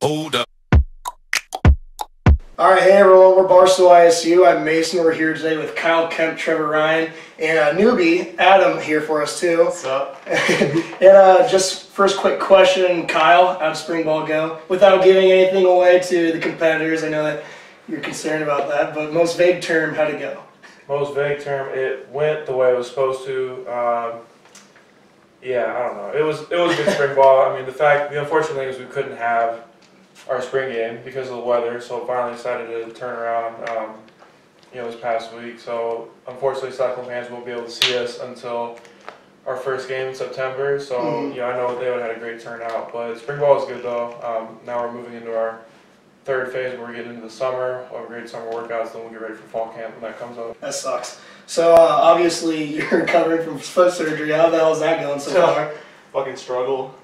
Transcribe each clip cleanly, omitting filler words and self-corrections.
Hold up. All right, hey everyone, we're Barstool ISU. I'm Mason. We're here today with Kyle, Kempt, Trever, Ryen, and a newbie, Adam, here for us too. What's up? And just first quick question, Kyle, how'd spring ball go? Without giving anything away to the competitors, I know that you're concerned about that, but most vague term, how'd it go? Most vague term, it went the way it was supposed to. Yeah, I don't know. It was good spring ball. I mean, the unfortunate thing is we couldn't have our spring game because of the weather, so finally decided to turn around, this past week. So unfortunately, cyclone fans won't be able to see us until our first game in September. So I know they would have had a great turnout, but spring ball is good though. Now we're moving into our third phase where we're getting into the summer. We'll have great summer workouts, then we'll get ready for fall camp when that comes up. That sucks. So obviously you're recovering from foot surgery. How the hell is that going so far? Fucking struggle.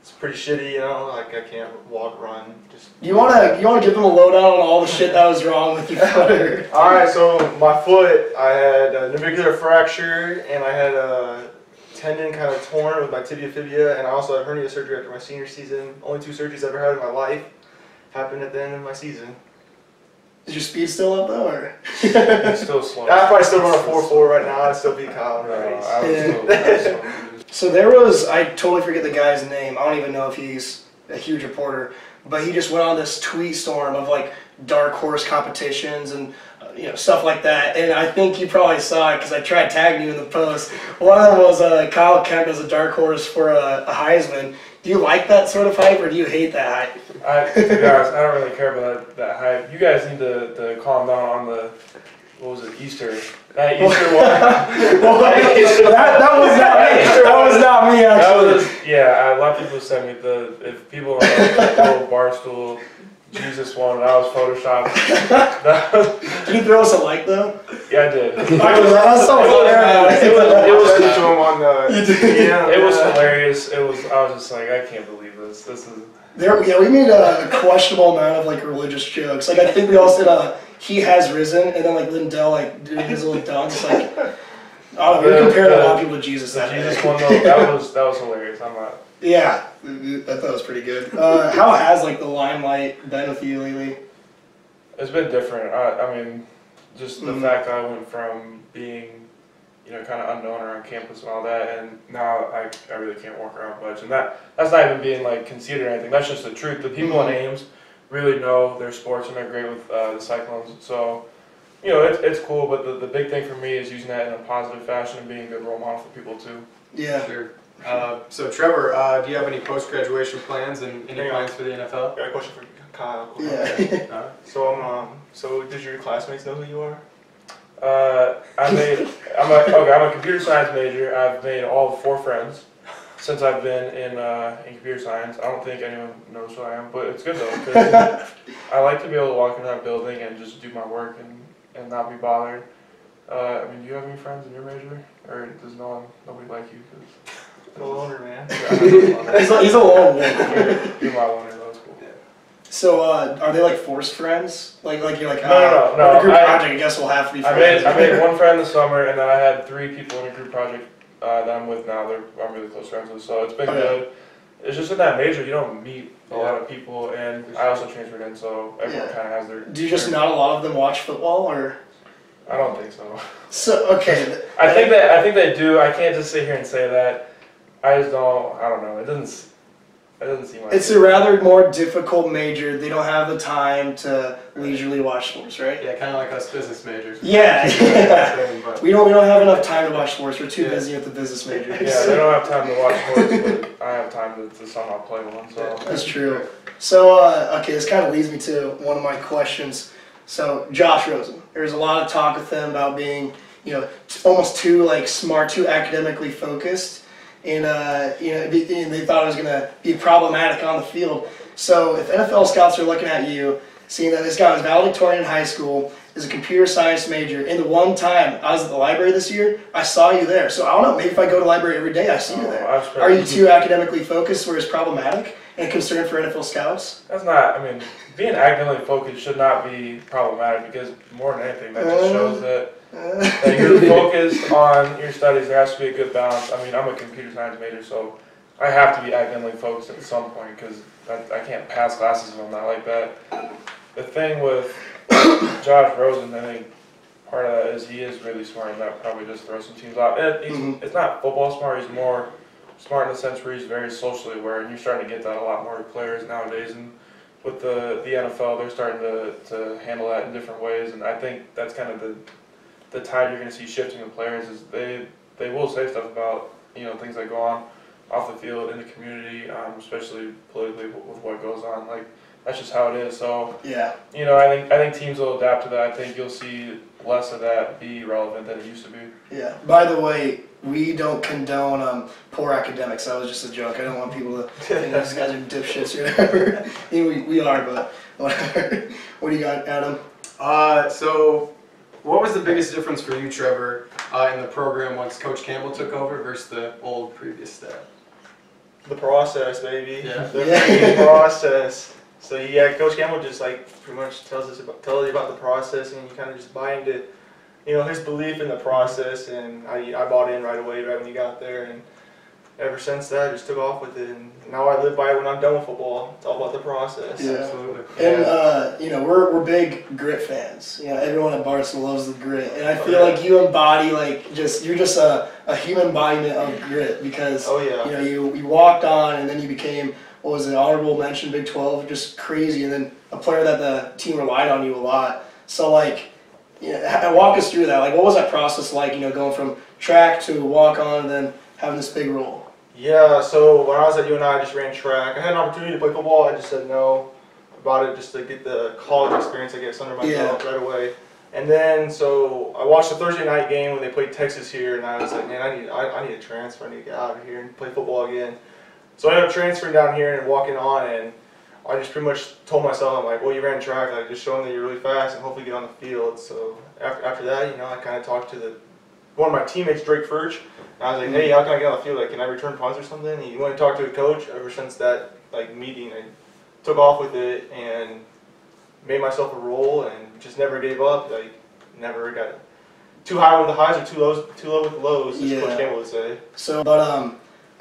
It's pretty shitty, like I can't walk, run, just... You wanna give them a lowdown on all the shit that was wrong with your foot? Alright, so my foot, I had a navicular fracture, and I had a tendon kind of torn with my tibia fibia, and I also had hernia surgery after my senior season. Only 2 surgeries I've ever had in my life happened at the end of my season. Is your speed still up though, or? It's still slow. I'd probably still run a 4.4 right now. I'd still beat Kyle in the race. I was still So there was, I totally forget the guy's name. I don't even know if he's a huge reporter, but he just went on this tweet storm of like dark horse competitions and stuff like that. And I think you probably saw it because I tried tagging you in the post. One of them was Kyle Kempt as a dark horse for a Heisman. Do you like that sort of hype, or do you hate that hype? To be honest, I don't really care about that hype. You guys need to calm down on the, what was it, Easter? That Easter one? that was not me. That was not me, actually. A lot of people sent me if people know Barstool Jesus one, that was photoshopped. Can you throw us a like though? Yeah, I did. It was hilarious. I was just like, I can't believe this. This is. We made a questionable amount of like religious jokes. Like I think we all said he has risen, and then like Lindell like doing his little dunks. Like I don't know, we compared a lot of people to Jesus. That Jesus one though, that was hilarious. I'm not. Yeah, I thought it was pretty good. How has like the limelight been with you lately? It's been different. I mean, just the fact that I went from being, kind of unknown around campus and all that, and now I really can't walk around much. And that's not even being like conceited or anything. That's just the truth. The people in Ames really know their sports and they're great with the Cyclones. So, it's cool. But the big thing for me is using that in a positive fashion and being a good role model for people too. Yeah. Sure. So Trevor, do you have any post-graduation plans and any plans for the NFL? Got a question for Kyle. Yeah. So did your classmates know who you are? I'm a computer science major. I've made all 4 friends since I've been in computer science. I don't think anyone knows who I am, but it's good though because I like to be able to walk into that building and just do my work and not be bothered. I mean, do you have any friends in your major, or does nobody like you? I'm a loner, man. He's a lone wolf. You're my loner, though. It's cool. Yeah. So are they like forced friends? Like you're like no. A group project. I guess we'll have to be friends. I made 1 friend this summer, and then I had 3 people in a group project that I'm with now. I'm really close friends with, so it's been good. It's just in that major you don't meet a lot of people, and I also transferred in, so everyone kind of has their. Do you just not a lot of them watch football, or? I don't think so. So okay. I think they do. I can't just sit here and say that. I just don't. I don't know. It doesn't seem like. It's a rather more difficult major. They don't have the time to leisurely watch sports, right? Yeah, kind of like us business majors. Yeah. We don't have enough time to watch sports. We're too busy with the business major. Yeah, they don't have time to watch sports, but I have time to somehow play one. So that's true. So okay, this kind of leads me to one of my questions. So Josh Rosen, there's a lot of talk with him about being, almost too smart, too academically focused. And and they thought it was going to be problematic on the field. So if NFL scouts are looking at you, seeing that this guy was valedictorian in high school, is a computer science major, and the one time I was at the library this year, I saw you there. So I don't know, maybe if I go to the library every day, I see you there. Are you too academically focused where it's problematic and a concern for NFL scouts? That's not, being academically focused should not be problematic because more than anything, that just shows that you're focused on your studies. There has to be a good balance. I'm a computer science major, so I have to be academically focused at some point because I can't pass classes if I'm not like that. The thing with Josh Rosen, I think part of that is he is really smart and that probably just throws some teams out. And it's not football smart, he's more smart in the sense where he's very socially aware, and you're starting to get that a lot more with players nowadays. And with the NFL, they're starting to handle that in different ways, and I think that's kind of the tide you're going to see shifting with players is they will say stuff about things that go on off the field in the community, especially politically with what goes on. Like that's just how it is. So yeah, I think teams will adapt to that. I think you'll see less of that be relevant than it used to be. Yeah. By the way, we don't condone poor academics. That was just a joke. I don't want people to think these guys are dipshits or whatever. I mean, we are, but whatever. What do you got, Adam? So what was the biggest difference for you, Trevor, in the program once Coach Campbell took over versus the old previous staff? The process, baby. Yeah. The freaking process. So yeah, Coach Campbell just pretty much tells you about the process, and you kind of just buy into, his belief in the process, and I bought in right away when you got there, and ever since that I just took off with it, and now I live by it when I'm done with football. It's all about the process. Yeah. Absolutely. And we're big grit fans. Everyone at Barstool loves the grit, and I feel like you embody you're just a human embodiment of grit because you walked on and then you became what was it, honorable mention Big 12, just crazy, and then a player that the team relied on you a lot. So walk us through that. What was that process like? Going from track to walk on and then having this big role. Yeah, so when I was at UNI, I just ran track. I had an opportunity to play football. I just said no about it just to get the college experience, I guess, under my belt right away. And then, so I watched the Thursday night game when they played Texas here, and I was like, man, I need a transfer. I need to get out of here and play football again. So I ended up transferring down here and walking on, and I just pretty much told myself, I'm like, well, you ran track, just show them that you're really fast and hopefully get on the field. So after that, I kind of talked to one of my teammates, Drake Furch. I was like, hey, how can I get on the field? Can I return punts or something? And he went and talked to a coach. Ever since that meeting, I took off with it and made myself a role and just never gave up. Never got too high with the highs or too low with the lows, as Coach Campbell would say. So, but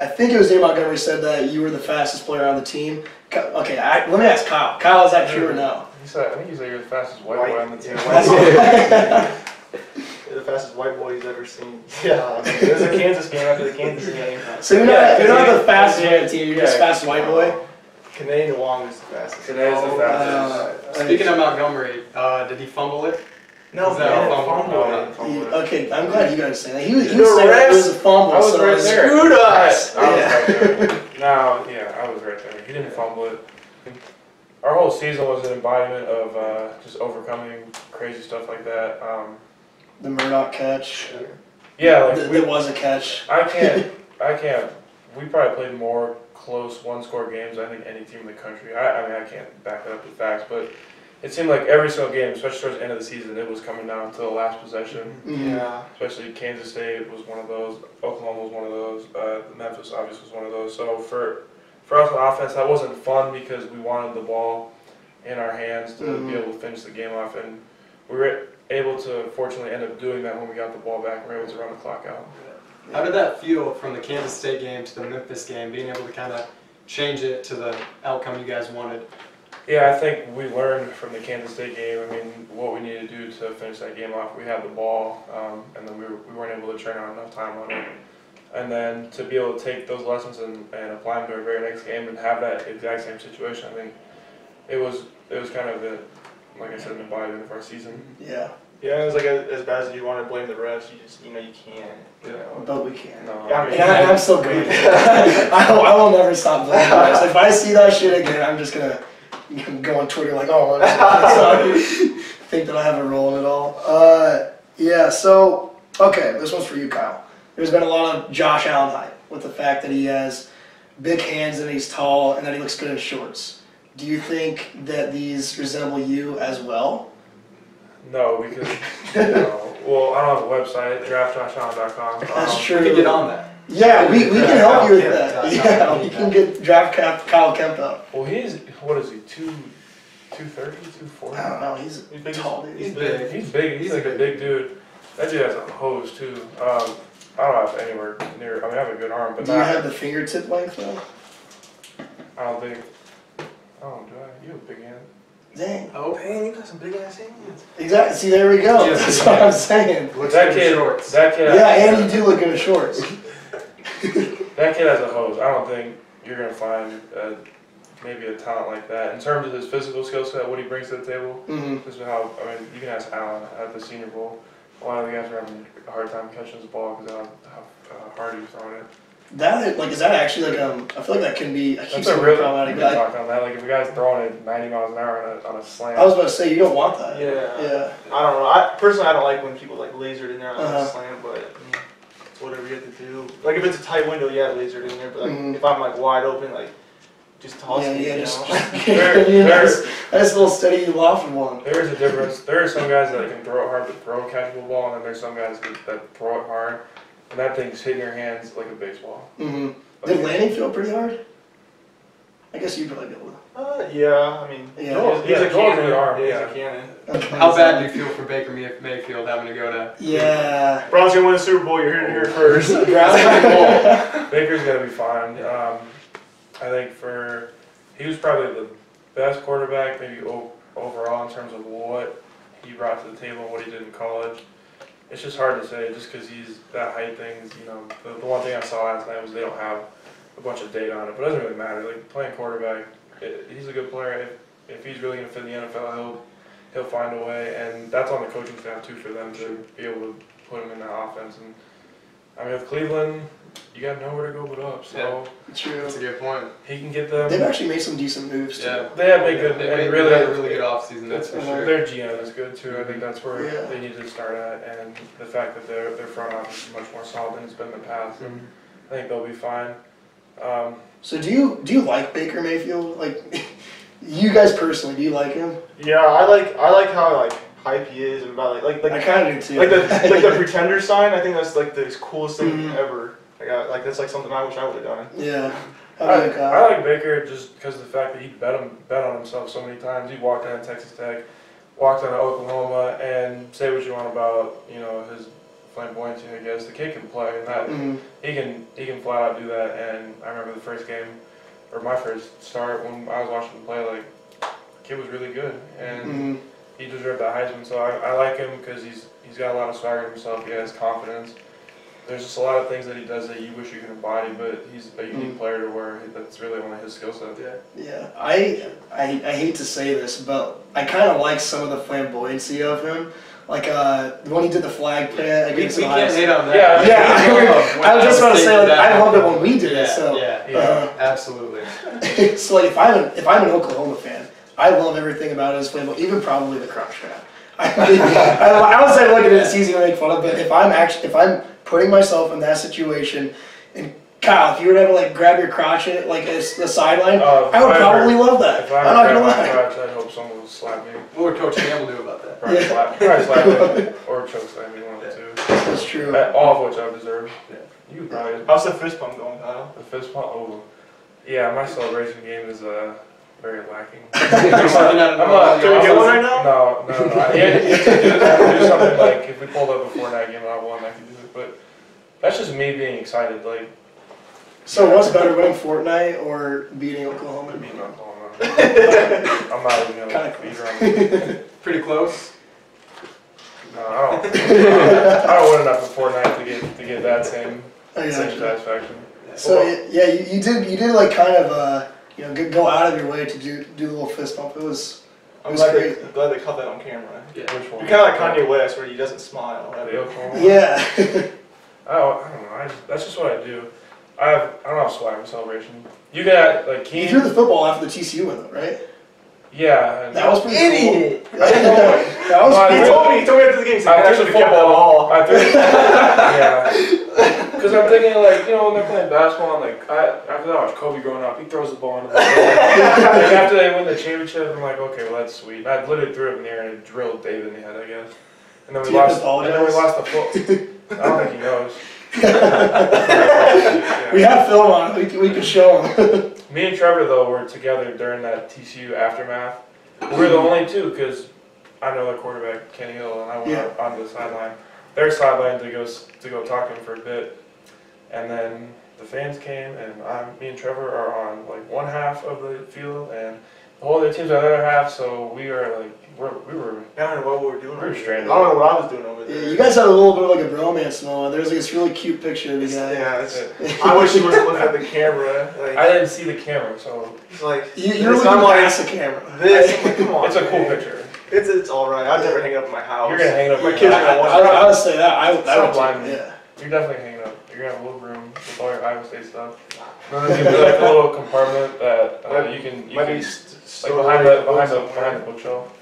I think it was Dave Montgomery said that you were the fastest player on the team. Okay, let me ask Kyle. Kyle, is that true or no? I think he said you're the fastest white boy on the team. The fastest white boy he's ever seen. Yeah, there's a Kansas game after the Kansas game. So you're not the fastest guy on the team, you're just fastest white boy? Kanae Nwang is the fastest. Kanae is the fastest. Speaking of Montgomery, did he fumble it? No, he didn't fumble it. Okay, I'm glad you guys say that. He was saying it was a fumble. I was right there. Screwed us! I was right there. No, I was right there. He didn't fumble it. Our whole season was an embodiment of just overcoming crazy stuff like that. The Murdoch catch. Yeah, there was a catch. I can't. We probably played more close one-score games than I think any team in the country. I can't back that up with facts, but it seemed like every single game, especially towards the end of the season, it was coming down to the last possession. Mm-hmm. Yeah. Especially Kansas State was one of those. Oklahoma was one of those. Memphis obviously was one of those. So for us on offense, that wasn't fun because we wanted the ball in our hands to be able to finish the game off, and we were able to fortunately end up doing that when we got the ball back and we were able to run the clock out. How did that feel from the Kansas State game to the Memphis game, being able to kind of change it to the outcome you guys wanted? Yeah, I think we learned from the Kansas State game. I mean, what we needed to do to finish that game off. We had the ball, and then we weren't able to turn out enough time on it. And then to be able to take those lessons and apply them to our very next game and have that exact same situation, I think it was kind of like I said, an embodiment of our season. Yeah. Yeah, it was as bad as you want to blame the refs, you just you can't. But we can. No, Yeah, And I'm still good. I will never stop blaming guys. If I see that shit again, I'm just gonna go on Twitter think that I have a role in it all. Yeah. So okay, this one's for you, Kyle. There's been a lot of Josh Allen hype with the fact that he has big hands and he's tall and that he looks good in shorts. Do you think that these resemble you as well? No, because well, I don't have a website, draftjoshallen.com. That's true. We can get on that. Yeah, we can help you with that. Yeah, we can get draft Kyle Kempt up. Well, what is he, 230, 240? I don't know. He's a tall dude. He's big. He's big. He's like a big dude. That dude has a hose too. I don't have anywhere near. I mean, I have a good arm, but Do you not. have the fingertip length though? I don't think. Oh, do I? You have a big hand. Dang. Oh, Dang, you got some big ass hands. Exactly. See, there we go. Yeah. That's what I'm saying. looks That good in kid. shorts. That kid. Yeah, and you do look good in shorts. That kid has a hose. I don't think you're gonna find maybe a talent like that in terms of his physical skill set, what he brings to the table. Mm-hmm. Just how I mean, you can ask Allen at the Senior Bowl. A lot of the guys are having a hard time catching his ball because of how hard he's throwing it. That like is that actually like I feel like that can be a That's huge a really problematic. good talk on that. Like if a guy's throwing it 90 miles an hour on a slant. I was about to say you don't want that. Yeah. Yeah. I don't know. I personally I don't like when people like lasered in there on Uh-huh. the slam, but I mean, it's whatever you have to do. Like if it's a tight window, yeah, lasered in there. But like Mhm. if I'm like wide open, like just toss Yeah, it. yeah, you just know? nice little steady lofted one. There is a difference. There are some guys that can throw it hard but throw a catchable ball, and then there's some guys that throw it hard, and that thing's hitting your hands like a baseball. Mm-hmm. Like, Did landing feel pretty hard? I guess you'd probably be able Yeah, I mean, Yeah. he's a Joel's a cannon. good arm, Yeah, yeah. he's a cannon. to. How bad do you feel for Baker Mayfield having to go to? Yeah. Browns gonna win the Super Bowl. You're here to hear it first. Baker's gonna be fine. I think he was probably the best quarterback maybe overall in terms of what he brought to the table and what he did in college. It's just hard to say just because he's that height things. You know, the one thing I saw last night was they don't have a bunch of data on it, but it doesn't really matter. Like playing quarterback, he's a good player. If he's really gonna fit in the NFL, he'll find a way, and that's on the coaching staff too for them to be able to put him in that offense. And I mean, with Cleveland, you got nowhere to go but up. So True. That's a good point. he can get them. They've actually made some decent moves too. Yeah. They have made good, They and made really, a really good offseason, that's for sure. their GM is good too. I think that's where Yeah. they need to start at, and the fact that their front office is much more solid than it's been in the past. And I think they'll be fine. So do you like Baker Mayfield? Like, you guys personally, do you like him? Yeah, I like how like hype he is and about like I kind of do too. like the pretender sign. I think that's like the coolest thing Mhm. ever. Like that's like something I wish I would have done. Yeah. How about you, Kyle? I like Baker just because of the fact that he bet on himself so many times. He walked on Texas Tech, walked on Oklahoma, and say what you want about his flamboyancy. I guess the kid can play, and that Mhm. he can flat out do that. And I remember the first game, or my first start when I was watching him play. Like the kid was really good, and Mhm. he deserved that Heisman. So I like him because he's got a lot of swagger in himself. He has confidence. There's just a lot of things that he does that you wish you could embody, but he's a unique player to where that's really only his skill set. Yeah, I hate to say this, but I kind of like some of the flamboyancy of him. Like when he did the flag plant We against can't Ohio hate State. on that. Yeah, I was just about to say, like, I loved it when we did Yeah, it. So, yeah, absolutely. so like if I'm an Oklahoma fan, I love everything about his flamboyant, even probably the crotch strap. I would say look at it, it's easy to make fun of, but if I'm putting myself in that situation, and Kyle, if you were to ever like grab your crotch at like the sideline, I would probably love that. If I I'm not ever gonna grab my lie. crotch, I'd hope someone would slap me. What would Coach Campbell do about that? Probably slap me, or choke slam me, one of the two. That's true. All of which I deserve. You would probably. How's the fist pump going, Kyle? The fist pump. Oh, yeah. My celebration game is very lacking. Can we get one right now? No. Yeah, you have to do something like if we pulled up a Fortnite game and I won, I could do it. But that's just me being excited. Like. So what's better, winning Fortnite or beating Oklahoma? Beating Oklahoma. I'm not even gonna beat her. Pretty close. No, I don't win enough in Fortnite to get that same I same gotcha. satisfaction. So yeah, you did like kind of go out of your way to do the little fist bump. It was Glad great. they caught that on camera. Yeah. Which one? You're kind of like Kanye West, where he doesn't smile. The Oklahoma? Yeah. I don't know. That's just what I do. I don't have swag in celebration. You got like You Keen. threw the football after the TCU win though, right? Yeah. And That was pretty Idiot! cool. That was No, I He pretty told me after the game. He said, I "I threw should the have kept that football. ball." I threw. Yeah. Because I'm thinking like when they're playing basketball, and like after that I watched Kobe growing up. He throws the ball into the like, after they win the championship, I'm like, okay, well that's sweet. And I literally threw it in the air and it drilled David in the head, I guess. And then we Do you have to lost. And then we apologize? lost the foot. I don't think he knows. We have film on it. We can show him. Me and Trever though were together during that TCU aftermath. We were the only two because I know the quarterback Kenny Hill and I went Yeah. up onto the sideline. their sideline to go talk to him for a bit, and then the fans came, and me and Trevor are on like one half of the field, and the whole other team's on the other half. So we are like we were. I don't know what we were doing. We were I stranded. don't know what I was doing over there. Yeah, you guys had a little bit of like a bromance moment. There's like this really cute picture of you guys. Yeah, I wish you wasn't looking at the camera. Like, I didn't see the camera, so it's like You're looking past the camera. this. I'm like, come on, it's a cool man. picture. It's all right. I'd never hang it up in my house. You're gonna hang it up. My in kids your are gonna house. want I would say that. I So would blind. yeah. You're definitely hanging up. You're gonna have a little room with all your Iowa State stuff. There's gonna be like a little compartment that you can like behind the bookshelf.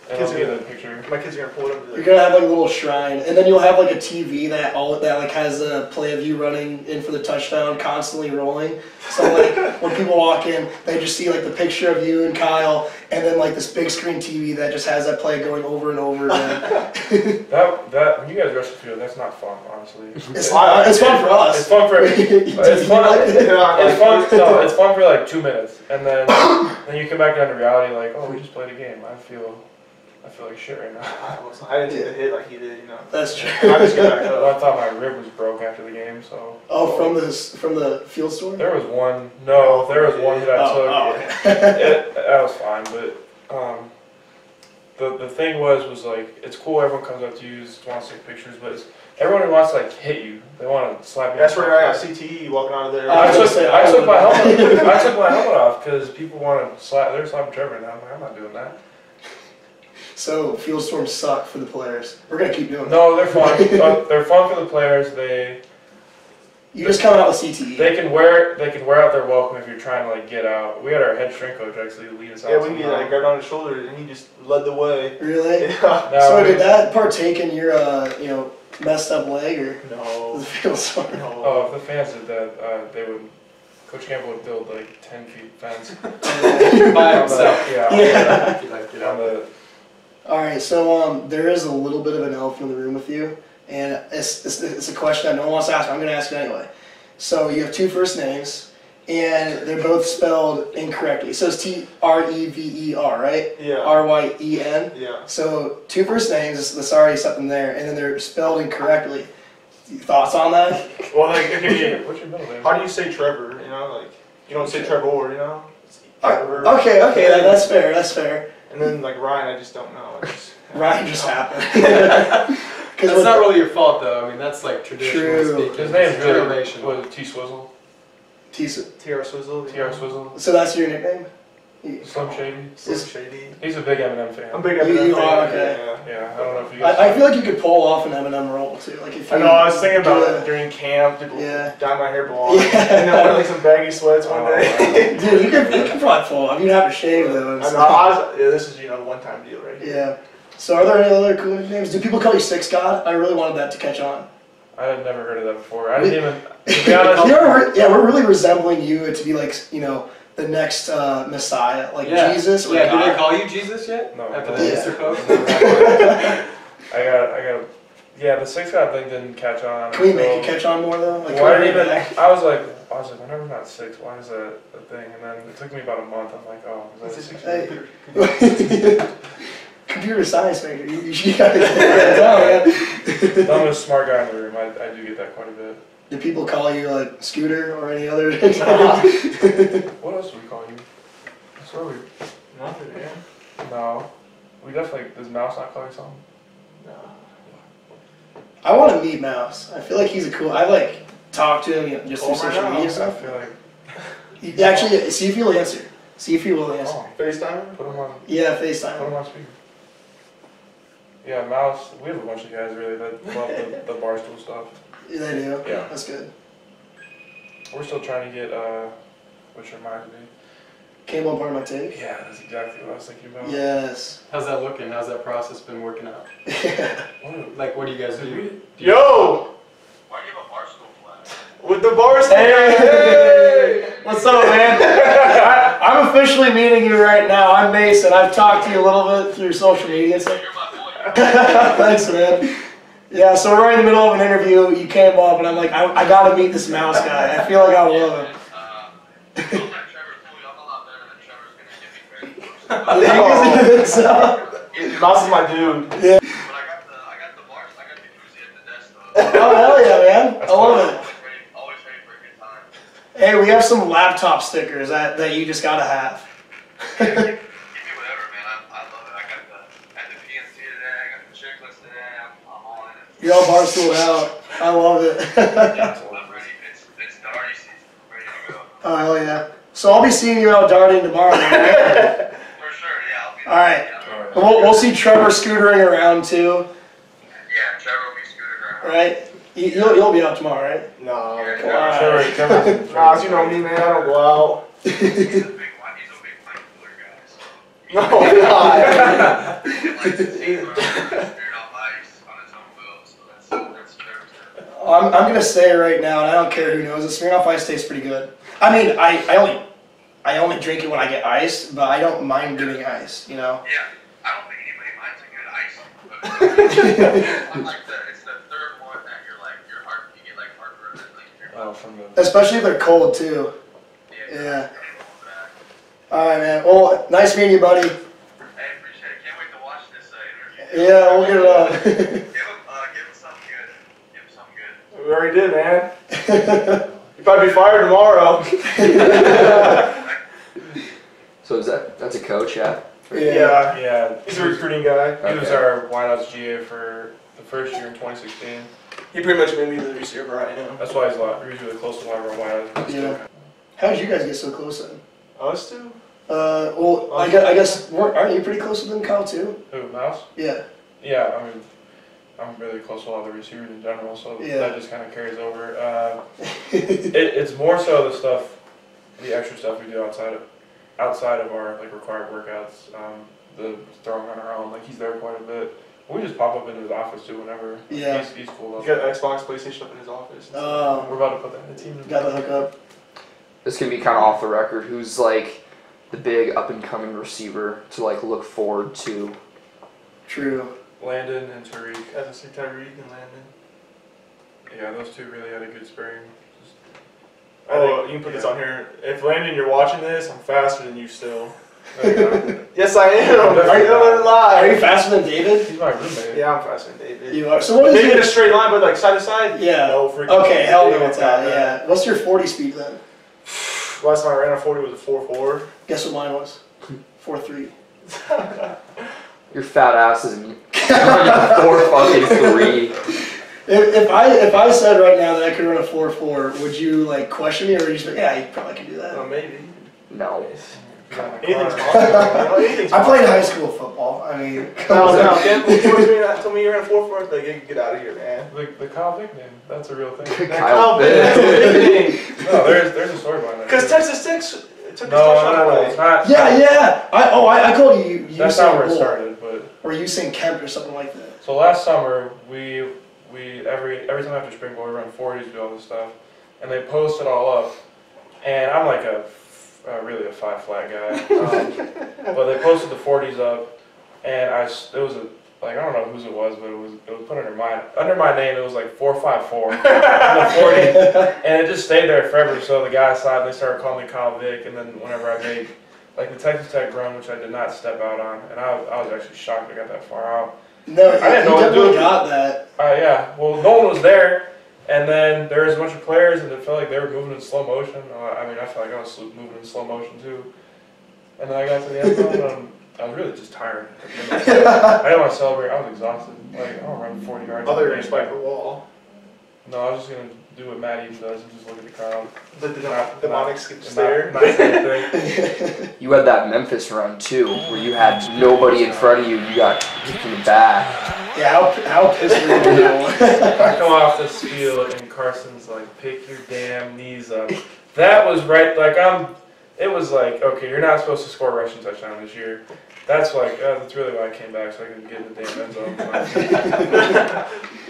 And Kids I'll are get gonna- the picture. My kids are gonna pull it up. You're gonna have like a little shrine, and then you'll have like a TV that like has a play of you running in for the touchdown, constantly rolling. So like when people walk in, they just see like the picture of you and Kyle, and then like this big screen TV that just has that play going over and over again. That when you guys rush the field, that's not fun, honestly. It's fun for us. It's fun for it's fun. It's fun. No, it's fun for like 2 minutes, and then you come back down to reality, like, oh, we just played a game. I feel like shit right now. I didn't take the hit like he did, you know. That's true. I just got back Well, up. I thought my rib was broke after the game, so. Oh, from the field store. There was one. No, there was one hit I took. Okay. That was fine, but the thing was like, it's cool. Everyone comes up to you, just wants to take pictures, but everyone wants to like hit you. They want to slap you. That's where I got CTE walking out of there. I took my helmet. I took my helmet off because people want to slap. They're slapping Trevor now. I'm like, I'm not doing that. So field storms suck for the players. We're gonna keep doing it. No, they're fun. They're fun for the players. You just come out with CTE. They can wear out their welcome if you're trying to like get out. We had our head strength coach actually lead us out. Yeah, we like grabbed on his shoulder and he just led the way. Really? Yeah. No, So did that partake in your messed up leg or No. the field storm? No. Oh, if the fans did that, they would. Coach Campbell would build like 10 feet fence. By himself. Yeah. On the All right, so there is a little bit of an elephant in the room with you, and it's a question that no one wants to ask, but I'm going to ask it anyway. So you have two first names, and they're both spelled incorrectly. So it's Trever, right? Yeah. Ryen. Yeah. So two first names, there's already something there, and then they're spelled incorrectly. Thoughts on that? Well, like, okay, what's your middle name? how do you say Trevor? You know, like, you don't say Trevor, you know? It's Trevor. Okay, that's fair. And then, like, Ryan, I just don't know. Ryan just happened. That's not really your fault, though. I mean, that's like traditional True. speaking. His name's It's really generational. was T Swizzle. TR Swizzle. TR Swizzle. So that's your nickname? Slim Shady. Slim Shady. He's a big Eminem fan. I'm big You Eminem are, fan. okay. Yeah. Yeah, I don't know if you guys. I feel like you could pull off an Eminem role too. Like if you I know, I was thinking do about a- it during camp, to Yeah. dye my hair blonde, Yeah. and then wear like some baggy sweats one day. Dude, you could probably pull off. You'd have to shave though. and I know, stuff. this is, a one-time deal right here. Yeah. So are there any other cool nicknames? Do people call you Six God? I really wanted that to catch on. I had never heard of that before. I didn't even. To be honest. We're really resembling you to be like the next Messiah, like Jesus or Yeah, do they God. call you Jesus yet? No. After the Yeah. Easter post? I got. Yeah, the 6 God thing didn't catch on. Can we so- make it catch on more though? Like, Well, I can we didn't bring even. it I was like, whenever not 6, why is that a thing? And then it took me about a month. I'm like, oh, is that a 6? back? Computer science major. You gotta get that down, man. I'm a smart guy in the room. I do get that quite a bit. Do people call you like Scooter or any other? What else do we call you? I swear we. Nothing, man. No. We definitely. Does Mouse not call you something? No. I want to meet Mouse. I feel like he's a cool. I like talk to him just through Call right social now. media I stuff. feel like. Actually, see if he'll answer. See if he will answer. Oh, FaceTime? put him on. Yeah, Put him FaceTime. on speaker. Yeah, Mouse. We have a bunch of guys really that love the Barstool stuff. Yeah, they do. Yeah. That's good. We're still trying to get. Which reminds me. Came on part of my take. Yeah, that's exactly what I was thinking about. Yes. How's that looking? How's that process been working out? What? Like, what do you guys do? Yo! Why do you have a Barstool flag? With the Barstool. Hey! What's up, man? I'm officially meeting you right now. I'm Mason. I've talked to you a little bit through social media. So. You're my boy. Thanks, man. Yeah, so we're right in the middle of an interview. You came up, and I'm like, I gotta meet this Mouse guy. I feel like I love him. Don't let Trevor fool you. I'm a lot better than Trevor's gonna get me very close. So, Mouse is my dude. yeah. But I got the bars. I got the Uzi at the have some laptop stickers that you just gotta have. Give me whatever, man. I love it. I got the PNC today. I got the checklist today. I'm all in it. You're all Barstool out. I love it. I'm ready. It's darty season. I'm ready to go. Oh, hell yeah. So I'll be seeing you out darting tomorrow, then, right? For sure, yeah. I'll be All right. Yeah, We'll see Trever scootering around too, yeah, Trevor will be scooting around. right? You'll be out tomorrow, right? No. Come on. Nah, you know me, man. I don't go out. He's a big wine cooler guy. So No, God. he likes to see beard off ice on his own will. So that's Trevor's thing. I'm gonna say right now, and I don't care who knows it. Smirnoff Ice tastes pretty good. I mean, I only drink it when I get iced, but I don't mind getting ice. You know. Yeah, I don't think anybody minds a good ice. But it's the third one that your heart, you get like heartburn. Like, From the Especially if they're cold too. Yeah. All right, man. Well, nice meeting you, buddy. Hey, appreciate it. Can't wait to watch this interview. Yeah, we'll get it on. Give him something good. Give him something good. We already did, man. You'll probably be fired tomorrow. So that's a coach, yeah? Yeah. yeah, He's a recruiting guy. he was our wideouts GA for the first year in 2016. He pretty much made me the receiver right now. That's why he's really close to a lot of our wideouts. Yeah. How did you guys get so close then? Us two? Well, I guess aren't you pretty close with them, Kyle, too? Who, Mouse? Yeah. Yeah, I mean, I'm really close to all the receivers in general, so Yeah. that just kind of carries over. It's more so the stuff, the extra stuff we do outside of our like required workouts. The throwing on our own, like he's there quite a bit. We just pop up into his office too whenever. Yeah. He's cool. He's got Xbox, PlayStation up in his office. We're about to put that in the team. Got the hook up. This can be kind of off the record. Who's like the big up and coming receiver to like look forward to? True. Landon and Tariq. As I say, Tyreek and Landon. Yeah, those two really had a good spring. Oh, you can put this on here. If Landon, you're watching this, I'm faster than you still. There you go. Yes, I am. Are you- gonna lie? Are you faster than David? He's my roommate. Yeah, I'm faster than David. You are. So what is Maybe in your... a straight line, but like side to side. Yeah. No freaking. Okay, hell no Yeah, with that. Yeah. What's your 40 speed then? Last time I ran a 40 was a 4.4. Guess what mine was? 4.3. Your fat ass is 4.3. If I said right now that I could run a 4.4, would you like question me, or would you just be like, yeah, you probably can do that? Oh, maybe. No. Anything's possible. Anything's I played possible. high school football. I mean, No, Kempt told me you ran a 4.4. Like, get out of here, man. The Kyle Vick name, that's a real thing. Kyle That's a big thing. No, there's a story behind that. Because Texas Tech took his No, touchdown away. it's not. yeah. I called you. That's not where it started, but. Or you saying Kempt or something like that. So last summer, we every time after spring ball, we run 40s, do all this stuff, and they post it all up, and I'm like really a 5 flat guy, but they posted the 40s up, and it was I don't know whose it was, but it was put under my name. It was like 454 on the 40, and it just stayed there forever. So the guys saw it, and they started calling me Kyle Vick, and then whenever I made like the Texas Tech run, which I did not step out on, and I was actually shocked I got that far out. No, I didn't know you what to do. definitely got that. Yeah, well, no one was there, and then there was a bunch of players, and it felt like they were moving in slow motion. I mean, I felt like I was moving in slow motion too. And then I got to the end zone, and I was really just tired. I didn't want to celebrate. I was exhausted. Like, I don't run 40 yards. I thought you were going to spike the wall. No, I was just going to do what Matt Eaton does and just look at the crowd. The demonic skip Not stare. say anything. You had that Memphis run too, where you had nobody in front of you. You got kicked in the back. Yeah, how pissed were you on that one? I come off this field and Carson's like, pick your damn knees up. That was right, it was like, okay, you're not supposed to score a rushing touchdown this year. That's that's really why I came back, so I could get in the damn end zone.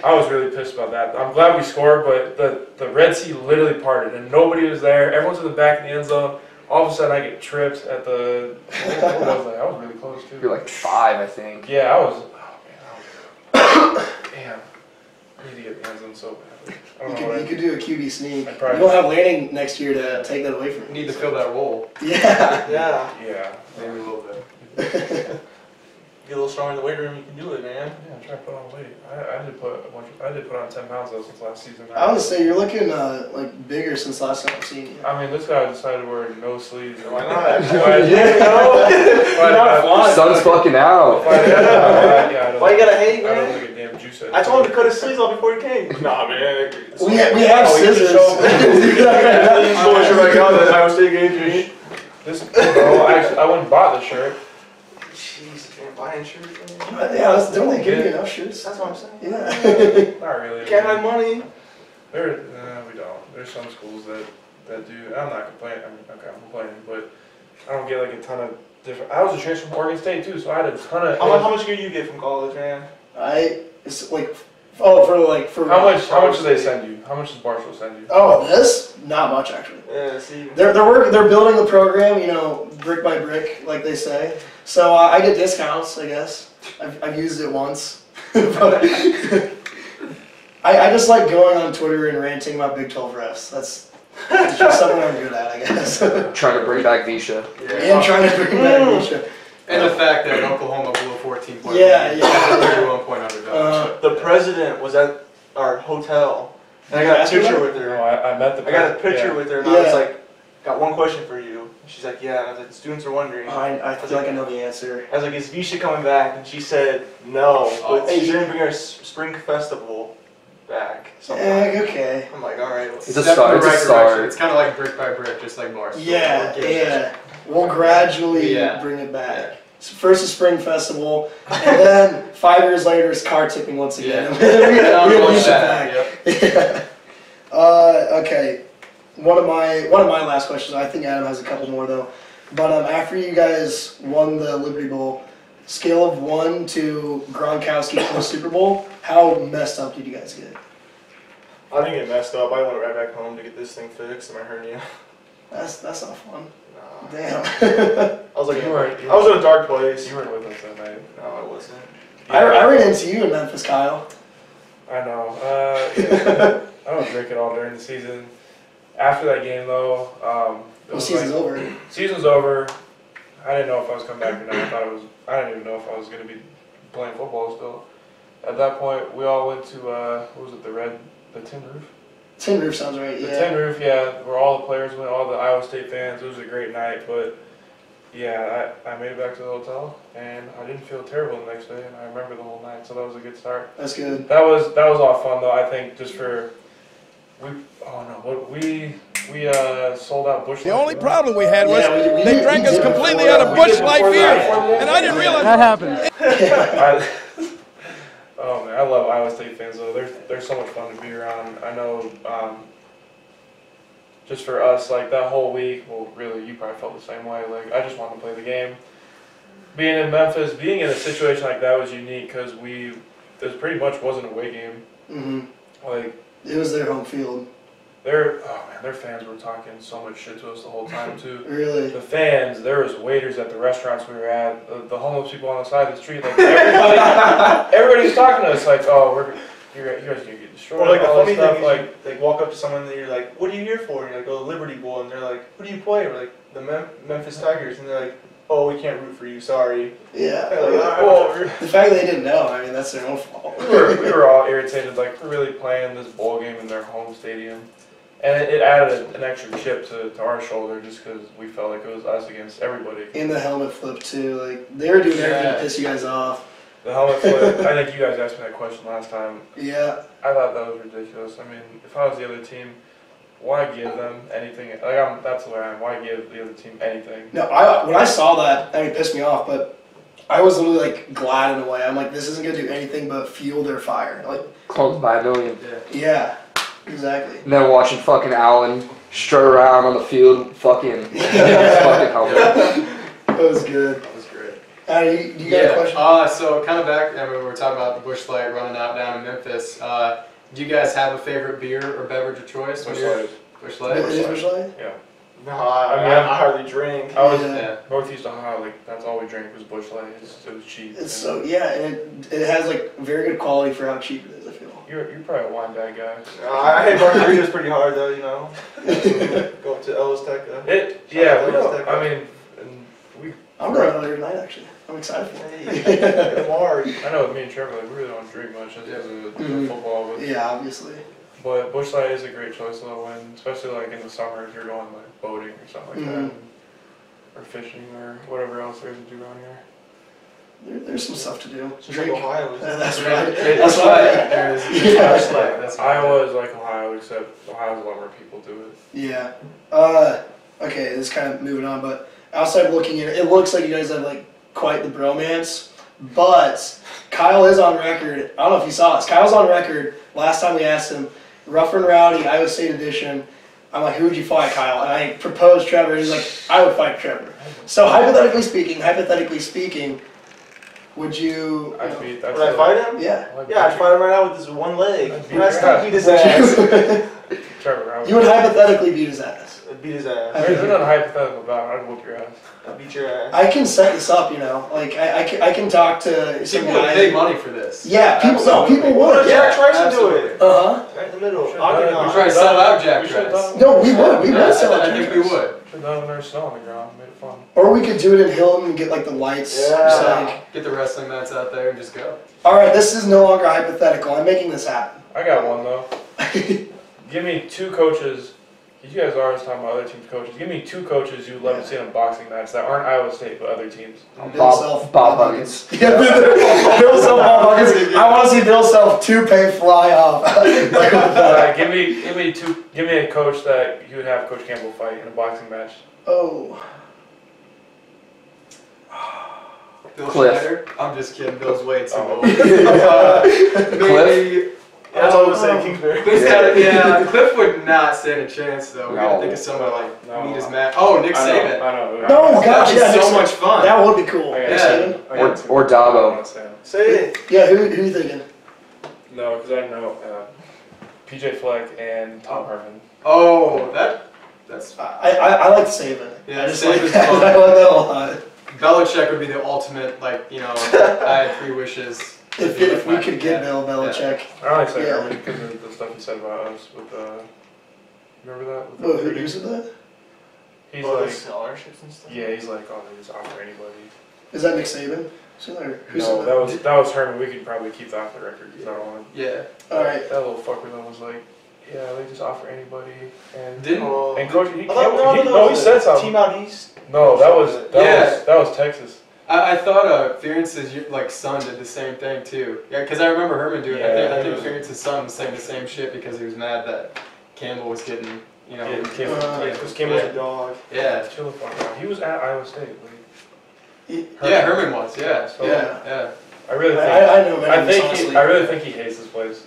I was really pissed about that. I'm glad we scored, but the Red Sea literally parted and nobody was there. Everyone's in the back of the end zone. All of a sudden I get tripped at the, what was that? I was really close too. You're like 5, I think. Yeah, damn. I need to get in the end zone so badly. I don't know what You could do a QB sneak. I You probably- don't have Lanning next year to take that away from You you. need to fill that role. Yeah. Yeah. Yeah. Maybe a little bit. Get a little strong in the weight room, you can do it, man. Yeah, I'm trying to put on weight. I did put on 10 pounds though since last season. I would say you're looking like bigger since last time I've seen you. I mean, this guy decided to wear no sleeves. Why not? Sun's fucking out. Why you gotta hate, I don't man? look at damn juice. I told him to cut his sleeves off before he came. Nah, man. We have scissors. Show right now that Iowa State gave me. This, bro, I went and bought the shirt. Jeez, man, buying shirts, man. Yeah, don't they give you enough shirts? That's what I'm saying. Yeah. Not really. Can't have money. We don't. There's some schools that do. I'm not complaining. I'm complaining, but I don't get like a ton of different. I was a transfer from Oregon State too, so I had a ton of. How much do you get from college, man? It's like, for How much do they send you? How much does Barstool send you? Oh, this? Not much actually. Yeah, see. They're building the program, brick by brick, like they say. So I get discounts, I guess. I've used it once, but I just like going on Twitter and ranting about Big 12 refs. That's just something I'm good at, I guess. Trying to bring back Visha. And trying to bring back Misha. And the fact that Oklahoma blew a 14-point Yeah. 31-point underdog. The president was at our hotel, and I got a picture with No, her. I met the. I got a picture with her, and I was like, got one question for you. And she's like, yeah. And I was like, the students are wondering. I feel like I know the answer. I was like, is Visha coming back? And she said, no. But Hey. she's going to bring our spring festival back. Okay. I'm like, all right. It's a start. It's a start. It's kind of like brick by brick, just like Barstool. Yeah. We'll gradually bring it back. Yeah. So first the spring festival, and then 5 years later it's car tipping once again. Yeah. We'll push it back. Yeah. Okay. One of my last questions. I think Adam has a couple more though. But after you guys won the Liberty Bowl, scale of 1 to Gronkowski post Super Bowl, how messed up did you guys get? I didn't get messed up. I went right back home to get this thing fixed, my hernia. That's not fun. Nah. Damn. I was like, You were- I was in a dark place. You weren't with us that night. No, I wasn't. I ran into you in Memphis, Kyle. I know. Yeah. I don't drink at all during the season. After that game, though, The season's over. Season's over. I didn't know if I was coming back or not. I didn't even know if I was going to be playing football still. At that point, we all went to what was it? The Tin Roof. Tin Roof sounds right. The Yeah. Tin Roof, yeah, where all the players went, all the Iowa State fans. It was a great night, but yeah, I made it back to the hotel, and I didn't feel terrible the next day, and I remember the whole night, so that was a good start. That's good. That was all fun though. I think just for we sold out Busch Light. The only problem we had was Yeah, we they drank us did completely before out of that. Busch Light beer, and I didn't realize that happened. Oh man, I love Iowa State fans though. They're so much fun to be around. I know, just for us, like that whole week. Well, really, you probably felt the same way. Like I just wanted to play the game. Being in Memphis, being in a situation like that was unique because it pretty much wasn't a away game. Mhm. Like It was their home field. their fans were talking so much shit to us the whole time too. Really. The fans, there was waiters at the restaurants we were at, the homeless people on the side of the street, like everybody was talking to us like, oh, you guys are gonna get destroyed. Or like the all funny this stuff, thing is, you walk up to someone and you're like, "What are you here for?" And you're like, "Oh, the Liberty Bowl," and they're like, "Who do you play?" We're like, "The Memphis Tigers," and they're like, "Oh, we can't root for you. Sorry." Yeah. They're like, "All right, Well, whatever." The fact that they didn't know, I mean, that's their own fault. we were all irritated, like we're really playing this bowl game in their home stadium, and it added an extra chip to our shoulder just because we felt like it was us against everybody. In the helmet flip too, like they were doing everything to piss you guys off. The helmet flip. I think you guys asked me that question last time. Yeah. I thought that was ridiculous. I mean, if I was the other team, why give them anything? Like that's the way I am. Why give the other team anything? No, when I saw that, I mean, it pissed me off, but I was literally like glad in a way. I'm like, this isn't gonna do anything but fuel their fire. Like, Called by a million. yeah, exactly. And then watching fucking Allen strut around on the field, fucking helmet. That was good. That was great. You got a question? So kind of back, we were talking about the Busch Light running out down in Memphis. Do you guys have a favorite beer or beverage of choice? Busch Light. Busch It Light? is Busch Light? No, I I hardly drink. I was Yeah. Northeast Ohio, like that's all we drank was Busch Light. It was cheap. It's so and it has like very good quality for how cheap it is. I feel. You're probably a wine bag guy. I hate margaritas pretty hard though, you know. Go up to Ellis Tech. We don't. I mean, and I'm going earlier tonight, actually. I'm excited for it. Hey, tomorrow. I know with me and Trevor, like, we really don't drink much just because of Mhm. football. But, Yeah, obviously. but Bushlight is a great choice though, when especially like in the summer if you're going like boating or something like Mhm. that, or fishing or whatever else there is to do around here. There's some stuff to do. It's just like Ohio. isn't it? That's Yeah, right. it's That's like- right. there's- Yeah. Bush Light, that's right. Iowa is like Ohio, except Ohio's a lot more people do it. Yeah. Okay, this is kind of moving on, but outside looking in, it looks like you guys have like quite the bromance. But Kyle is on record. I don't know if you saw this. Kyle's on record. Last time we asked him, Rough and Rowdy, Iowa State edition. I'm like, who would you fight, Kyle? And I proposed Trevor. He's like, I would fight Trevor. So hypothetically speaking, would you? I'd beat. Would I fight him? Yeah. Yeah, I'd fight him right now with this one leg. I'd beat And I your still ass. beat his ass. Trevor, I would. You would hypothetically beat his ass. I'd beat his ass. There's nothing hypothetical about it. I'd whoop your ass. I'd beat your ass. I can set this up, you know. Like I can talk to some People would guys. pay money for this. Yeah, people Absolutely. would. Jack Yeah. tries to do absolutely. it. Right Right in the middle. Should've Octagon. done it. We try to sell out Jack We should've Trice. done it. No, we would. Yeah, sell it. I think we would. Should've done it when there's snow on the ground. Made it fun. Or we could do it in Hilton and get like the lights. Yeah. Just like, Get the wrestling mats out there and just go. all right, this is no longer hypothetical. I'm making this happen. I got one though. Give me two coaches. You guys are always talking about other teams' coaches. Give me two coaches you'd love to see in a boxing match that aren't Iowa State but other teams. Bill Self, Bob Huggins. Yeah, Bill Self, Bob Huggins. I want to see Bill Self toupee fly off. Give me a coach that you would have Coach Campbell fight in a boxing match. Oh. Bill Cliff. Schneider? I'm just kidding. Bill's way too Oh. old. Maybe. That's all I'm saying, Kingsbury. Yeah, Cliff would not stand a chance though. We gotta No. think of someone like No. meet his match. Oh, Nick I Saban. know. No, gosh, That'd be yeah, so Nick much fun. That would be cool. I got Nick Yeah. Saban? I got two. Or Dabo. I don't wanna say them. Say it. Yeah, who you thinking? No, because I know PJ Fleck and Tom Herman. Oh, that's I like Saban. Yeah, I just Saban's like that. fun. I like that a lot. Belichick would be the ultimate. Like I had 3 wishes. If we could get Bill Belichick. I only say Yeah. Herman because of the stuff he said about us with remember that? With the Who recruiting? said that? He's All the like, scholarships and stuff. yeah, he's like, oh, they just offer anybody. Is that Nick Saban? Who No, said that was Herman. We could probably keep that off the record because I don't want. Yeah. Alright. That little fucker then was like, yeah, they just offer anybody and Didn't. Oh. and coach he I thought, he said something. Team out east. No, that was Texas. I thought Ferentz's like son did the same thing too. Yeah, because I remember Herman doing it. Yeah, I think he was- Ferentz's son was saying the same shit because he was mad that Campbell was getting, you know. Yeah, Campbell. yeah, Because Campbell's a dog. yeah. chill the fuck out. He was at Iowa State. Like, Yeah, Herman was. Yeah, Yeah, so- yeah. I really think. I know man. I really think he hates this place.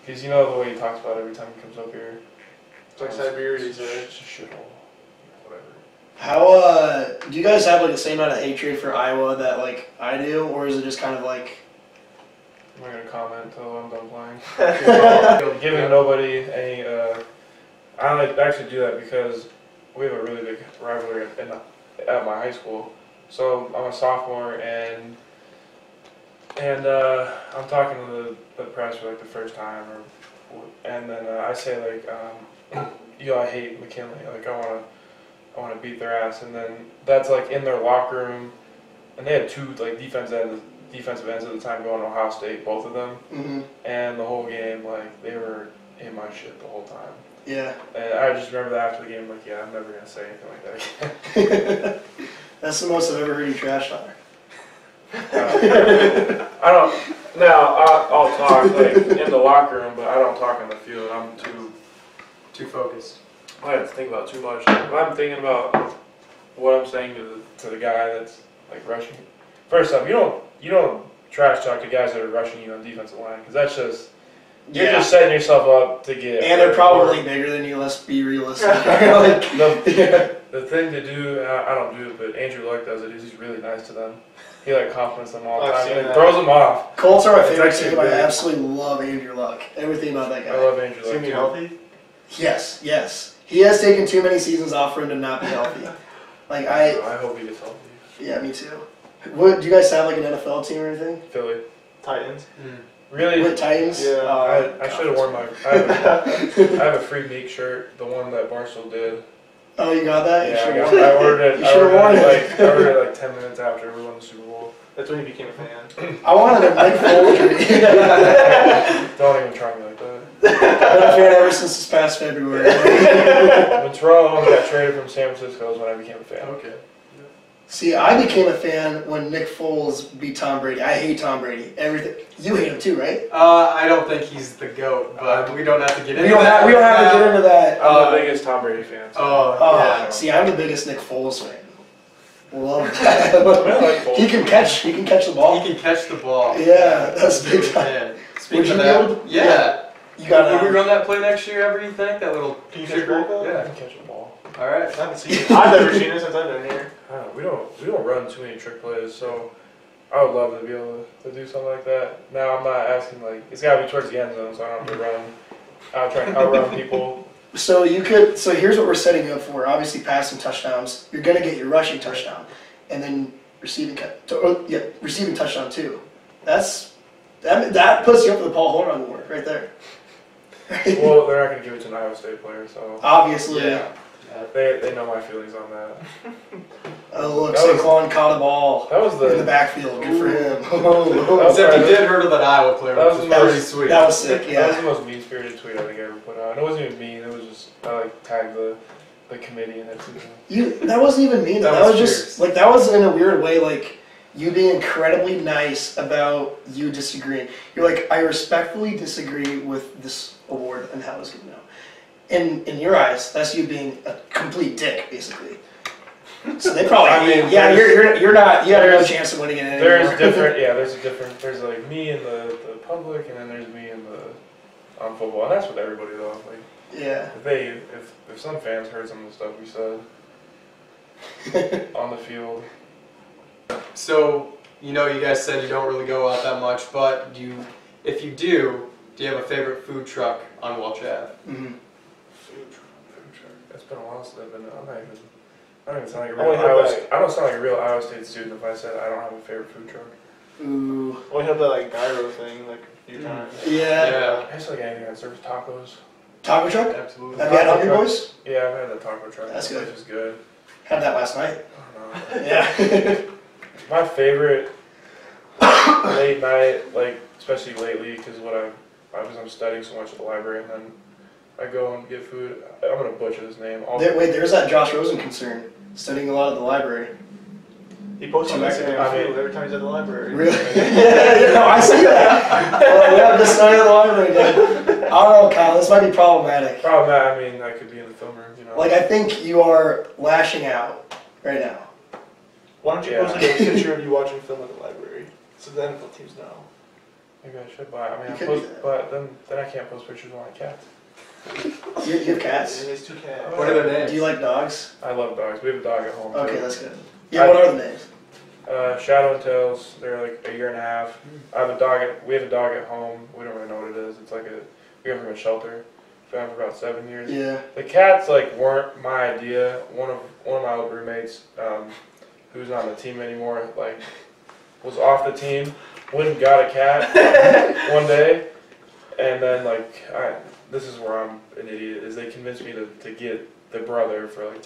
Because you know the way he talks about it every time he comes up here. It's like Siberia, he It's said. just a shithole. Whatever. How do you guys have like the same amount of hatred for Iowa that like I do, or is it just kind of like I'm not gonna comment until I'm done playing. Giving nobody any. I don't actually do that because we have a really big rivalry at my high school. So I'm a sophomore and I'm talking to the press for like the first time, and then I say like, I hate McKinley. Like I wanna beat their ass, and then that's like in their locker room, and they had 2 like defensive ends at the time going to Ohio State, both of them, mm-hmm. and the whole game like they were in my shit the whole time. Yeah. And I just remember that after the game, like, yeah, I'm never gonna say anything like that again. That's the most I've ever heard you trash talk. I don't. Now I'll talk like in the locker room, but I don't talk on the field. I'm Too focused. I have to think about too much. If I'm thinking about what I'm saying to the guy that's like rushing. First off, you don't trash talk to guys that are rushing you on defensive line because that's just you're just setting yourself up to get. And they're probably bigger than you. Let's be realistic. Like, The thing to do, I don't do it, but Andrew Luck does it. Is he's really nice to them. He like compliments them all the I've time seen and that. throws them off. Colts are my It's favorite actually team. I really- absolutely love Andrew Luck. Everything about that guy. I love Andrew Is he Luck. gonna be too. healthy? Yes. He has taken too many seasons off for him to not be healthy. Like I hope he gets healthy. yeah, me too. What do you guys have like an NFL team or anything? Philly. Titans. Really? With Titans? Yeah. I should have worn my. I have a free Meek shirt, the one that Barstool did. Oh, you got that? You Yeah, should've I worn it. ordered it. You I should've ordered worn it it. I ordered it like 10 minutes after we won the Super Bowl. That's when you became a fan. I wanted a Nick Foles jersey. Don't even try me like that. I've been a fan ever since this past February. When Terrell Owens got traded from San Francisco is when I became a fan. Okay. See, I became a fan when Nick Foles beat Tom Brady. I hate Tom Brady. Everything. You hate him too, right? I don't think he's the GOAT, but we don't have to get into We don't that. have to get into that. I'm the biggest Tom Brady fan. So. Oh, yeah. see, I'm the biggest Nick Foles fan. Love that. I like Foles. He can catch the ball. He can catch the ball. Yeah, that's big time. Man. Would Speaking you of be that, able to- yeah. You got Would we run that play next year ever, you think? That little Can you catch a ball? I Yeah. can catch a ball. All right. I haven't seen it. I've never seen it since I've been here. I don't know, we don't run too many trick plays, so I would love to be able to do something like that. Now I'm not asking like it's got to be towards the end zone, so I don't have to run. I'll try and outrun people. So you could. So here's what we're setting you up for. Obviously, passing touchdowns. You're gonna get your rushing touchdown, and then receiving touchdown too. That puts you up for the Paul Holden Award right there. Well, they're not going to give it to an Iowa State player, so Obviously. Yeah. they know my feelings on that. Oh look, That was- Saquon caught a ball That was in the the backfield. Good for him. Except he did hurt that Iowa player, That which was is the pretty most- sweet. That was sick. that was Yeah. the most mean-spirited tweet I think I ever put out. And it wasn't even mean. It was just I like tagged the committee and everything. That wasn't even mean. That That was was just fierce. like that was in a weird way. Like you being incredibly nice about you disagreeing. You're like, I respectfully disagree with this award and how it's given out. In your eyes, that's you being a complete dick, basically. So they probably, I mean, yeah, you're not, you have no there's- chance of winning it anymore. There's different, yeah. There's like me in the public, and then there's me in the on football, and that's with everybody though. Like Yeah. if some fans heard some of the stuff we said on the field. So, you guys said you don't really go out that much, but if you do you have a favorite food truck on Welch Ave? Mhm. Food truck. It's been a while since I've been. I don't even sound like a Oh, real yeah, Iowa. like- I don't sound like a real Iowa State student if I said I don't have a favorite food truck. Ooh. We had that like gyro thing like a few times. Yeah. I just like anything that serves tacos. Taco truck? Absolutely. Have you had Taco Hungry truck. Boys? Yeah, I've had the taco truck. That's That good. place is good. Had that last night. I don't know. Yeah. My favorite late night, like especially lately, because I'm studying so much at the library, and then I go and get food. I'm gonna butcher this name. There's that Josh Rosen concern. Studying a lot at the library. He posts on Instagram I mean- every time he's at the library. Really? Yeah, no, I see that. Yeah, just studying at the library again. I don't know, Kyle. This might be problematic. Problem that I mean, I could be in the film room, Like, I think you are lashing out right now. Why don't you Yeah. post like, a picture of you watching film at the library so the NFL teams know? Maybe I should buy. I mean, You I could post, do that. but then I can't post pictures of my cats. You have cats? And there's two cats. What are their names? Do you like dogs? I love dogs. We have a dog at home. Okay, too. that's good. Yeah, what are the names? Shadow and Tails. They're like a year and a half. We have a dog at home. We don't really know what it is. It's like we got it from a shelter. Been on for about 7 years. Yeah. The cats weren't my idea. One of my old roommates, who's not on the team anymore, was off the team. Went and got a cat one day, and then this is where I'm an idiot. Is they convinced me to get the brother for $10.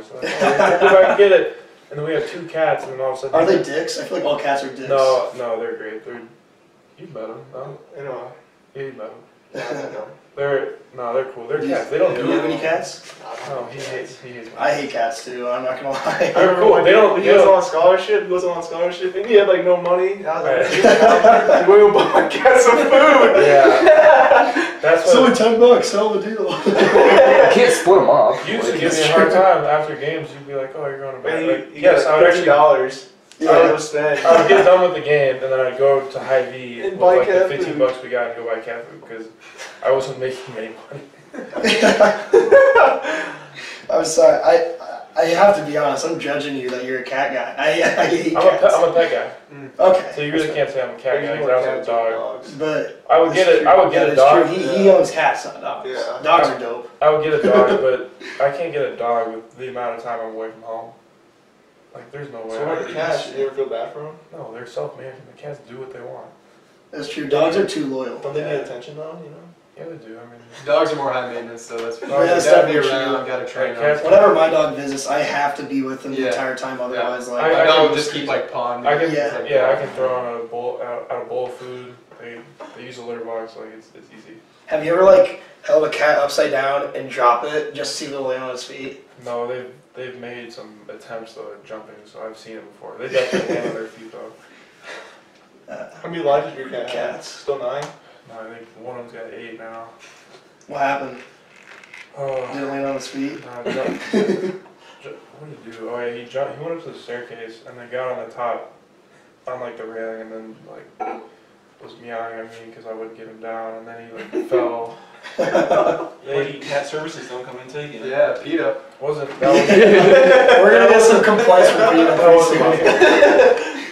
So I go back and get it, and then we have 2 cats, and then all of a sudden Are they dicks? I feel like all cats are dicks. No, they're great. You've met them, no? You know, Yeah, you've met them. yeah, They're cool. They're cats. They don't Do do you have it. any cats? No, he hates me. I hate cats too, I'm not gonna lie. They're cool. They don't. He goes on scholarship. and he had no money. I was like, Right. I'm going to buy my cat some food. Yeah. That's It's only what. $10, sell the deal. You can't split them up. You used to Like, give me a hard time after games. You'd be like, "Oh, you're going to bed." And he Yes, I would actually. $30. I Yeah. would spend. I would get done with the game, and then I'd go to Hy-Vee And with buy the cat $15 food. we got and go buy cat food because I wasn't making any money. I'm sorry. I have to be honest. I'm judging you that you're a cat guy. I hate cats. I'm a pet guy, Okay. so you really can't say I'm a cat guy There's because more I was cats a than dog. dogs. But I would get that's it. true. I would get That a is dog. true. He owns cats, not dogs. Yeah. Dogs are dope. I would get a dog, but I can't get a dog with the amount of time I'm away from home. There's no way. So I what could the do cats? this. You ever feel bad for them? No, they're self-managing. The cats do what they want. That's true. Dogs are too loyal. Don't they need attention though? Yeah, they do. I mean, Dogs are more high maintenance, so that's Yeah, you that's gotta be definitely around, true. gotta train Like them. cats- Whenever my dog visits, I have to be with him the Yeah. entire time. Otherwise, Yeah. like, My I dog can- will just keep like pawing. I can, Yeah. yeah, I can throw on a bowl out a bowl of food. They use a litter box, like it's easy. have you ever like held a cat upside down and drop it just to see if it'll land on its feet? No, they've made some attempts though at jumping, so I've seen it before. They definitely land on their feet though. How many lives did your cat have? Cats. Still 9? No, I think one of them's got 8 now. What happened? Did Oh, it land on its feet? what did he do? Oh yeah, he jumped. He went up to the staircase and then got on the top, on like the railing, and then like was meowing at me because I wouldn't get him down, and then he like fell. Maybe cat services don't come and take it. Yeah, PETA. Wasn't that was We're gonna get some complaints from Peter that pretty soon.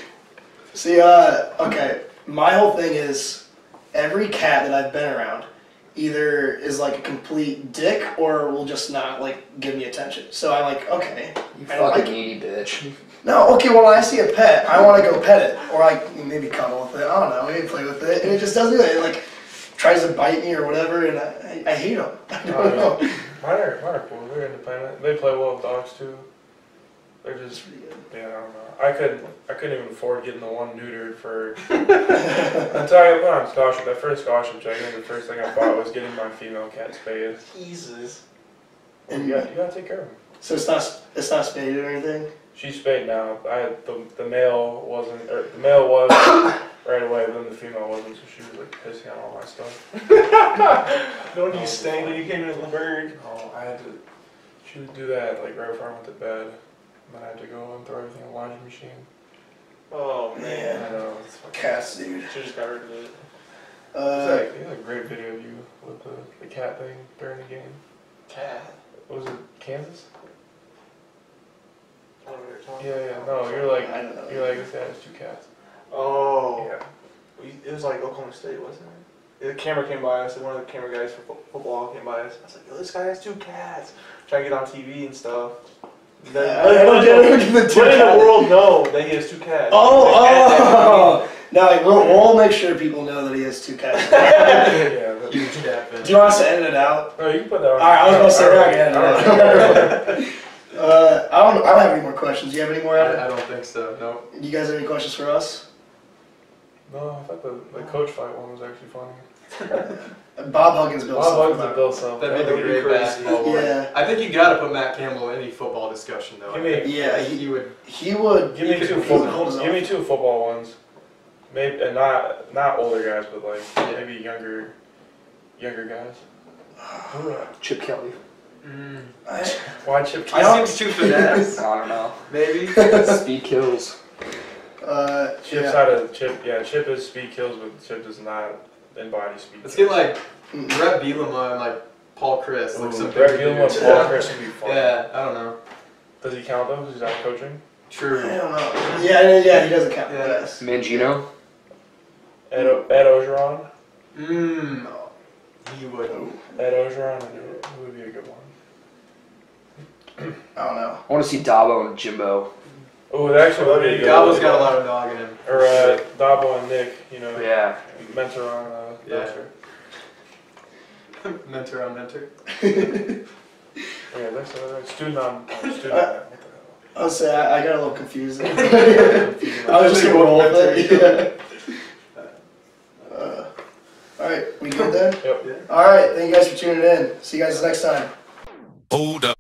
See, okay, my whole thing is every cat that I've been around either is like a complete dick or will just not like give me attention. So I'm like, okay, You I don't fucking like it. needy bitch. No, okay, well, when I see a pet, I want to go pet it. Or like maybe cuddle with it. I don't know, maybe play with it. And it just doesn't do it. It like tries to bite me or whatever, and I hate them. I don't know. Mine are cool. They're independent. They play well with dogs too. They're just yeah. I don't know. I couldn't even afford getting the one neutered for. Until I went on scholarship. That first scholarship check, I think the first thing I bought was getting my female cat spayed. Jesus. Well, you gotta take care of them. So it's not spayed or anything? She's spayed now. I had the male wasn't, or the male was right away, but then the female wasn't, so she was like pissing on all my stuff. Don't you stay when you came into the bird? Oh, I had to. She would do that like right before I went to bed, and then I had to go and throw everything in the laundry machine. Oh man. I know. It's fucking. Cats, dude. Should just got rid of it. There's a great video of you with the cat thing during the game. Cat. Was it Kansas? I don't know what you're talking Yeah, about. no, you're like, I don't know. this guy has 2 cats. Oh. Yeah. It was like Oklahoma State, wasn't it? The camera came by us, and one of the camera guys for football came by us. I was like, yo, this guy has 2 cats. Trying to get on TV and stuff. Then, I don't get it. what in the world know that he has 2 cats? Oh! No, like, we'll make sure people know that he has 2 cats. Yeah. Huge cat fan. Do you want us to edit it out? No, you can put that on. Alright, I was gonna say we're not gonna edit Alright. it out. I don't have any more questions. Do you have any more, Adam? I don't think so. No. You guys have any questions for us? No, I thought the coach fight one was actually funny. Bob Huggins built Bob something Huggins and up. Bill Self. That'd be That the would be great crazy. basketball one. Yeah. I think you gotta put Matt Campbell in any football discussion though. Give me- Yeah, he would. He would. Give me He could two be football. hold his own. Give me 2 football ones. Maybe and not older guys, but like Yeah. maybe younger guys. Chip Kelly. Why Chip He Kelly? seems too finesse. I don't know. Maybe. Speed kills. Chip's Yeah. had a Chip. Yeah, Chip is speed kills, but Chip does not embody speed. Let's kills. get like Brett Bielema and like Paul Chris, like some Brett big Bielema, dudes. Paul Chris would be fun. Yeah, I don't know. Does he count though? Because he's out coaching. I True. don't know. Yeah, he doesn't count. Yeah. Yes. Mangino. Ed Ogeron. He would. Ed Ogeron would be a good one. I don't know. I want to see Dabo and Jimbo. Oh, that actually would be a good Gabbo's one. got a lot of dog in him. Or Dabo and Nick, you know. Yeah. Mentor on Yeah. Dexter. Mentor on mentor. Yeah, that's student on student. What the hell? I'll say I got a little confused. I was just gonna roll with it. Yeah. Alright, we good then? Yep. Alright, thank you guys for tuning in. See you guys next time. Hold up.